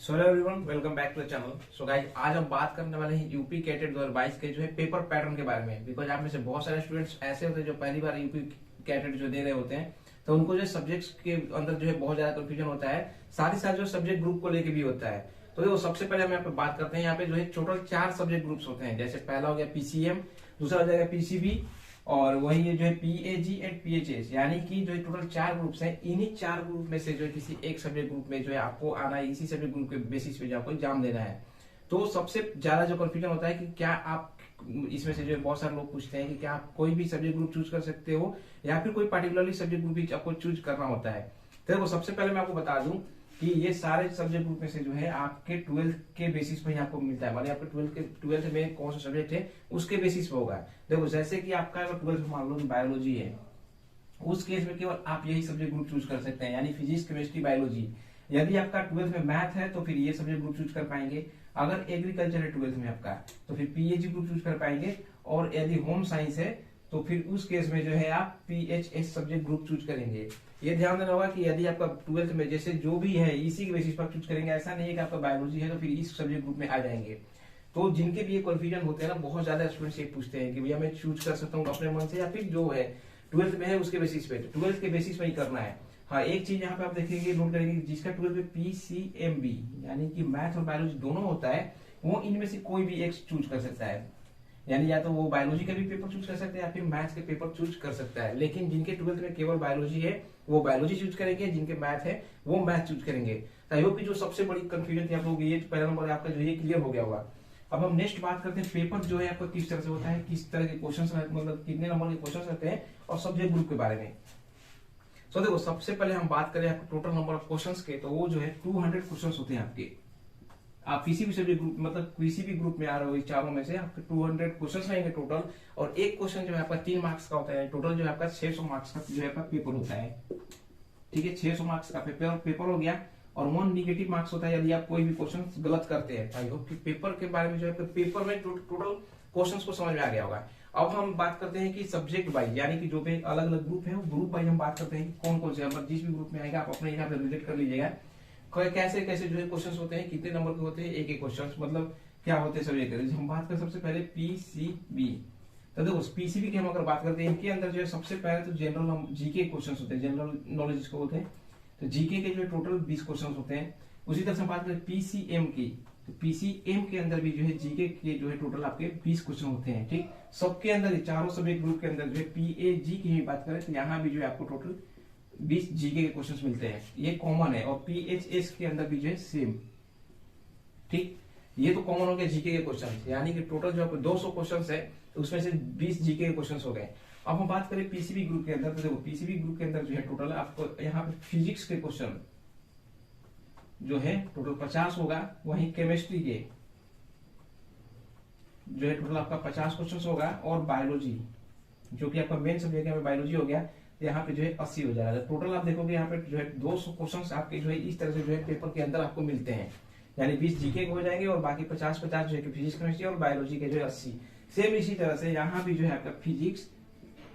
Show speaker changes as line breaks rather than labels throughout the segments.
So hello everyone, welcome back to the channel. So guys, आज हम बात करने वाले हैं यूपी कैटेट 2022 के जो है पेपर पैटर्न के बारे में। बिकॉज आप में से बहुत सारे स्टूडेंट्स ऐसे होते हैं जो पहली बार यूपी कैटेट जो दे रहे होते हैं, तो उनको जो सब्जेक्ट्स के अंदर जो है बहुत ज्यादा कंफ्यूजन होता है, साथ ही साथ जो सब्जेक्ट ग्रुप को लेकर भी होता है। तो देखो, सबसे पहले हम यहाँ पे बात करते हैं। यहाँ पे जो है टोटल 4 सब्जेक्ट ग्रुप्स होते हैं। जैसे पहला हो गया पीसीएम, दूसरा हो जाएगा पीसीबी, और वही जो है पीएजी एंड पीएचएस, यानी कि जो है टोटल 4 ग्रुप्स हैं। इन्हीं 4 ग्रुप में से जो है किसी एक सब्जेक्ट ग्रुप में जो है आपको आना है, इसी सब्जेक्ट ग्रुप के बेसिस पे जो आपको एग्जाम देना है। तो सबसे ज्यादा जो कंफ्यूजन होता है कि क्या आप इसमें से जो है बहुत सारे लोग पूछते हैं कि क्या आप कोई भी सब्जेक्ट ग्रुप चूज कर सकते हो या फिर कोई पर्टिकुलरली सब्जेक्ट ग्रुप ही आपको चूज करना होता है। तो देखो, सबसे पहले मैं आपको बता दूं कि ये सारे सब्जेक्ट ग्रुप में से जो है आपके 12th के बेसिस पर ही आपको मिलता है। मानिए आपके 12th में कौन सा सब्जेक्ट है उसके बेसिस पे होगा। देखो, जैसे कि आपका अगर 12th मान लो बायोलॉजी है, उस केस में केवल आप यही सब्जेक्ट ग्रुप चूज कर सकते हैं, यानी फिजिक्स, केमिस्ट्री, बायोलॉजी। यदि आपका 12th में मैथ है तो फिर ये सब्जेक्ट ग्रुप चूज कर पाएंगे। अगर एग्रीकल्चर है 12th में आपका, तो फिर पीएजी ग्रुप चूज कर पाएंगे। और यदि होम साइंस है तो फिर उस केस में जो है आप पीएचएस सब्जेक्ट ग्रुप चूज करेंगे। ये ध्यान देना होगा कि यदि आपका 12th में जैसे जो भी है इसी के बेसिस पर चूज करेंगे। ऐसा नहीं है कि आपका बायोलॉजी है तो फिर इस सब्जेक्ट ग्रुप में आ जाएंगे। तो जिनके भी ये कंफ्यूजन होते हैं ना, बहुत ज्यादा स्टूडेंट्स ये पूछते हैं कि भैया मैं चूज कर सकता हूँ अपने मन से या फिर जो है 12th में है उसके बेसिस पे। 12th के बेसिस पे ही करना है। हाँ, एक चीज यहाँ पे आप देखेंगे, नोट करेंगे, जिसका 12th में पीसीएमबी यानी कि मैथ और बायोलॉजी दोनों होता है, वो इनमें से कोई भी एक चूज कर सकता है। यानी या तो वो बायोलॉजी का भी पेपर चूज कर सकते हैं या फिर मैथ्स के पेपर चूज कर सकता है। लेकिन जिनके 12th में केवल बायोलॉजी है वो बायोलॉजी चूज करेंगे, जिनके मैथ है वो मैथ चूज करेंगे। आई होप कि जो सबसे बड़ी कंफ्यूजन थी आप लोग, ये पहला नंबर आपका जो ये क्लियर हो गया होगा। अब हम नेक्स्ट बात करते हैं पेपर जो है आपका किस तरह से होता है, किस तरह के क्वेश्चन, मतलब कितने नंबर के क्वेश्चन रहते हैं और सब्जेक्ट ग्रुप के बारे में। सो देखो, सबसे पहले हम बात करें आपके टोटल नंबर ऑफ क्वेश्चंस के, तो वो जो है 200 क्वेश्चंस होते हैं आपके। आप किसी भी सब्जेक्ट ग्रुप, मतलब किसी भी ग्रुप में आ रहे हो, इस चारों में से आपके 200 क्वेश्चन रहेंगे टोटल। और एक क्वेश्चन जो है आपका 3 मार्क्स का होता है। टोटल जो है आपका 600 मार्क्स का जो है आपका पेपर होता है। ठीक है, 600 मार्क्स का पेपर हो गया। और 1 निगेटिव मार्क्स होता है यदि आप कोई भी क्वेश्चन गलत करते हैं। आई होप कि पेपर के बारे में जो है पेपर में टोटल क्वेश्चंस को समझ में आ गया होगा। अब हम बात करते हैं कि सब्जेक्ट वाइज, यानी कि जो भी अलग अलग ग्रुप है, ग्रुप वाइज हम बात करते हैं कि कौन कौन से, मतलब जिस भी ग्रुप में आएगा आप अपने हिसाब से रिलेट कर लीजिएगा। कैसे कैसे जो है क्वेश्चन होते हैं, कितने नंबर के होते हैं एक एक क्वेश्चन, मतलब क्या होते हैं सब्जेक्ट। हम बात करें सबसे पहले पीसीबी। तो देखो, पीसीबी की हम अगर बात करते हैं, इनके अंदर जो है सबसे पहले तो जनरल जीके क्वेश्चन होते हैं, जनरल नॉलेज जिसको बोलते हैं। तो जीके के जो है टोटल 20 क्वेश्चन होते हैं। उसी तरह से हम बात करें पीसीएम की, तो पीसीएम के अंदर भी जो है जीके के जो है टोटल आपके 20 क्वेश्चन होते हैं। ठीक, सबके अंदर चारों सब्जेक्ट ग्रुप के अंदर जो है पीएजी की ही बात करें तो यहाँ भी जो है आपको टोटल 20 जीके के क्वेश्चंस मिलते हैं, ये कॉमन है। और पीएचएस के अंदर भी जो है सेम। ठीक, ये तो कॉमन हो गया जीके के क्वेश्चन, यानी कि टोटल जो आपको 200 क्वेश्चंस है तो उसमें से 20 जीके के क्वेश्चंस हो गए। अब हम बात करें पीसीबी ग्रुप के अंदर, तो देखो पीसीबी ग्रुप के अंदर जो है टोटल आपको यहाँ पे फिजिक्स के क्वेश्चन जो है टोटल 50 होगा। वहीं केमिस्ट्री के जो है टोटल आपका 50 क्वेश्चन होगा। और बायोलॉजी जो कि आपका मेन सब्जेक्ट है, बायोलॉजी हो गया, यहाँ पे जो है 80 हो जाएगा। टोटल आप देखोगे यहाँ पे जो है 200 क्वेश्चंस आपके जो है इस तरह से जो है पेपर के अंदर आपको मिलते हैं। यानी 20 जीके के हो जाएंगे और बाकी 50-50 जो है फिजिक्स, केमिस्ट्री और बायोलॉजी के जो है 80। सेम इसी तरह से यहाँ भी जो है आपका फिजिक्स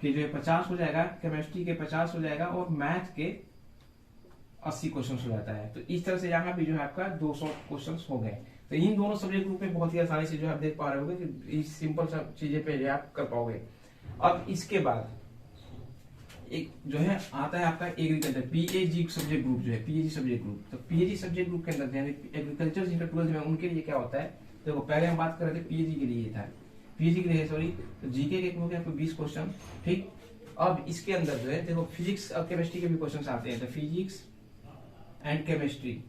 के जो है 50 हो जाएगा, केमिस्ट्री के 50 हो जाएगा और मैथ के 80 क्वेश्चन हो जाता है। तो इस तरह से यहाँ भी जो है आपका 200 क्वेश्चन हो गए। तो इन दोनों सब्जेक्ट ग्रुप में बहुत ही आसानी से जो आप देख पा रहे होंगे कि इस सिंपल सब चीजें पे जो आप कर पाओगे। अब इसके बाद एक जो है आता है आपका एग्रीकल्चर, पीएजी सब्जेक्ट ग्रुप जो है, पीएजी सब्जेक्ट ग्रुप। तो पीएजी सब्जेक्ट ग्रुप के अंदर यानी एग्रीकल्चर जिनका 12th में, उनके लिए क्या होता है, देखो पहले हम बात कर रहे थे पीएजी के लिए था, पीएजी के लिए सॉरी, तो जीके के हो गया आपको 20 क्वेश्चन। ठीक, अब इसके अंदर जो है देखो फिजिक्स और केमिस्ट्री के भी क्वेश्चन आते हैं। तो फिजिक्स एंड केमिस्ट्री,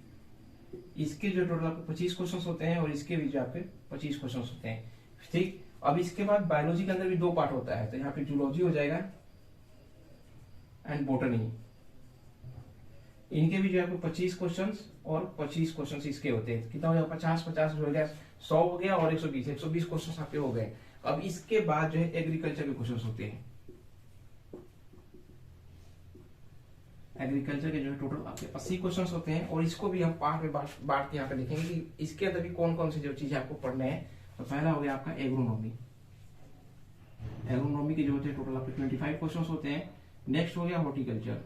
इसके जो टोटल आपको 25 क्वेश्चन होते हैं और इसके भी जो आपके 25 क्वेश्चन होते हैं। ठीक, अब इसके बाद बायोलॉजी के अंदर भी 2 पार्ट होता है। तो यहाँ पे जूलॉजी हो जाएगा एंड बोटनी, इनके भी जो है 25 क्वेश्चंस और 25 क्वेश्चंस इसके होते हैं। कितना हो गया, 50-50 हो गया, 100 हो गया और 120 क्वेश्चंस आपके हो गए। अब इसके बाद जो है एग्रीकल्चर के क्वेश्चंस होते हैं। एग्रीकल्चर के जो है टोटल आपके 80 क्वेश्चंस होते हैं। और इसको भी हम पार्ट में बांट के यहाँ पे देखेंगे कि इसके अंदर भी कौन कौन सी जो चीजें आपको पढ़ने हैं। तो पहला हो गया आपका एग्रोनॉमी। एग्रोनॉमी के जो होते हैं टोटल आपके 25 क्वेश्चंस होते हैं। नेक्स्ट हो गया हॉर्टिकल्चर।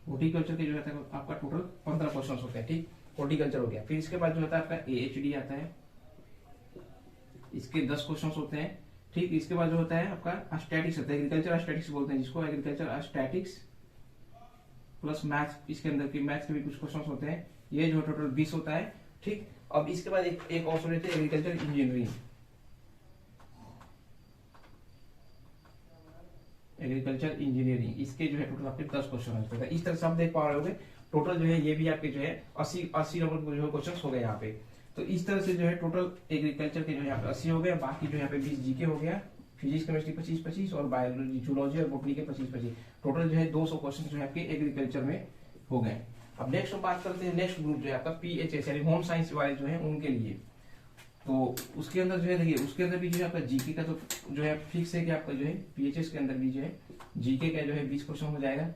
हॉर्टिकल्चर के जो है आपका टोटल 15 क्वेश्चन होते हैं। ठीक, हॉर्टिकल्चर हो गया। फिर इसके बाद जो होता है आपका AHD आता है, इसके 10 क्वेश्चन होते हैं। ठीक, इसके बाद जो होता है आपका स्टैटिक्स होता है, एग्रीकल्चर स्टैटिक्स बोलते हैं जिसको, एग्रीकल्चर स्टैटिक्स प्लस मैथ्स, इसके अंदर की मैथ्स के भी कुछ क्वेश्चन होते हैं। ये जो टोटल 20 होता है। ठीक, अब इसके बाद एक और रहते हैं एग्रीकल्चर इंजीनियरिंग, एग्रीकल्चर इंजीनियरिंग, इसके जो है टोटल आपके 10 क्वेश्चन होते हैं। इस तरह से आप देख पा रहे होंगे टोटल जो है ये भी आपके जो है 80 नंबर जो क्वेश्चन हो गए यहाँ पे। तो इस तरह से जो है टोटल एग्रीकल्चर के जो है यहाँ पे 80 हो गए, बाकी जो यहाँ पे 20 जीके हो गया, फिजिक्स केमिस्ट्री 25-25 और बायोलॉजी जूलॉजी और बोटनी के 25-25, टोटल जो है 200 क्वेश्चन जो है आपके एग्रीकल्चर में हो गए। अब नेक्स्ट हम बात करते हैं, नेक्स्ट ग्रुप जो है आपका PHS यानी होम साइंस वाले जो है उनके लिए। तो उसके अंदर जो है देखिए, उसके अंदर भी जो है आपका जीके का तो जो है फिक्स है कि आपका जो है PHS के अंदर भी जो है जीके का जो है 20 क्वेश्चन हो जाएगा।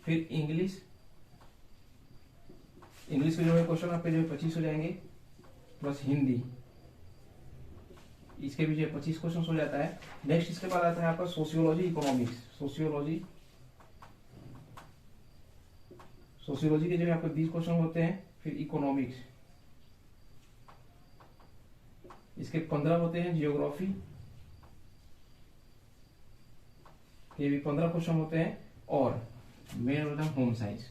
फिर इंग्लिश के जो है क्वेश्चन आपके जो है 25 हो जाएंगे, प्लस हिंदी, इसके भी जो है 25 क्वेश्चन हो जाता है। नेक्स्ट इसके बाद आता है आपका सोशियोलॉजी इकोनॉमिक्स, सोशियोलॉजी के जो है आपके 20 क्वेश्चन होते हैं। फिर इकोनॉमिक्स, इसके 15 होते हैं। जियोग्राफी के भी 15 क्वेश्चन होते हैं। और मेन होता है होम साइंस,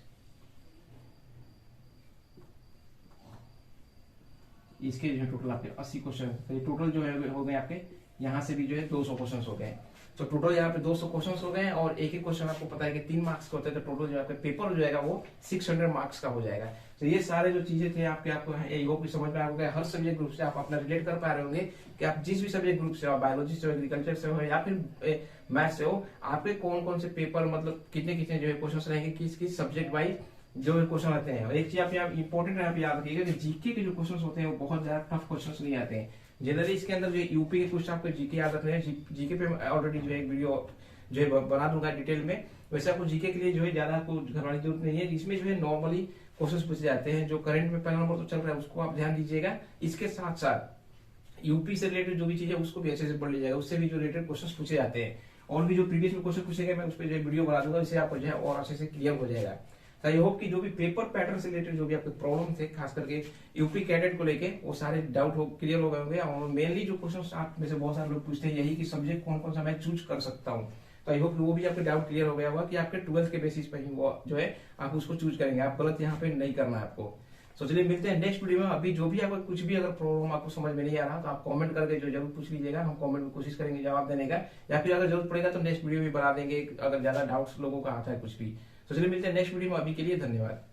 इसके जो है टोटल आपके 80 क्वेश्चन, तो ये टोटल जो है हो गए आपके यहाँ से भी जो है 200 क्वेश्चन हो गए। तो टोटल यहाँ पे 200 क्वेश्चन हो गए और एक एक क्वेश्चन आपको पता है कि 3 मार्क्स का होता है, तो टोटल जो आपका पेपर हो जाएगा वो 600 मार्क्स का हो जाएगा। तो ये सारे जो चीजें थे आपको आई होप समझ में आ गया। हर सब्जेक्ट ग्रुप से आप अपना रिलेट कर पा रहे होंगे कि आप जिस भी सब्जेक्ट ग्रुप से हो, बायोलॉजी से हो, एग्रीकल्चर से हो या फिर मैथ्स से हो, आपके कौन कौन से पेपर मतलब कितने कितने जो है क्वेश्चन रहेंगे, किस किस सब्जेक्ट वाइज जो क्वेश्चन आते हैं। और एक चीज आप यहाँ इंपॉर्टेंट यहाँ पे याद रखिएगा कि जीके के जो क्वेश्चन होते हैं वो बहुत ज्यादा टफ क्वेश्चन नहीं आते हैं। जनरली इसके अंदर जो यूपी के क्वेश्चन आपको जीके याद रखने हैं, जीके पे ऑलरेडी जो है एक वीडियो जो है बना दूंगा डिटेल में। वैसे आपको जीके के लिए जो है ज्यादा आपको घबराने की जरूरत नहीं है। इसमें जो है नॉर्मली क्वेश्चन पूछे जाते हैं, जो करंट में पहला नंबर तो चल रहा है उसको आप ध्यान दीजिएगा। इसके साथ साथ यूपी से रिलेटेड जो भी चीज है उसको भी अच्छे से पढ़ लीजिएगा, उससे भी जो रिलेटेड क्वेश्चन पूछे जाते हैं। और भी जो प्रीवियस में क्वेश्चन पूछे गए मैं उस पर जो वीडियो बना दूंगा, इससे आपको जो है और अच्छे से क्लियर हो जाएगा। तो आई होप कि जो भी पेपर पैटर्न से रिलेटेड जो भी आपके प्रॉब्लम थे खास करके यूपी कैडेट को लेके वो सारे डाउट क्लियर हो गए होंगे। और मेनली जो क्वेश्चन आप में से बहुत सारे लोग पूछते हैं यही कि सब्जेक्ट कौन कौन सा मैं चूज कर सकता हूँ, तो आई होप वो भी आपके डाउट क्लियर हो गया होगा कि आपके 12th के बेसिस पर ही वो जो है आप उसको चूज करेंगे। आप गलत यहाँ पे नहीं करना है आपको। तो चलिए मिलते हैं नेक्स्ट वीडियो में। अभी जो भी आपको कुछ भी अगर प्रॉब्लम आपको समझ में नहीं आ रहा तो आप कमेंट करके जो जरूर पूछ लीजिएगा, हम कमेंट में कोशिश करेंगे जवाब देने का, या फिर अगर जरूरत पड़ेगा तो नेक्स्ट वीडियो भी बना देंगे अगर ज्यादा डाउट्स लोगों का आता है कुछ भी। तो चलिए मिलते हैं नेक्स्ट वीडियो में, अभी के लिए धन्यवाद।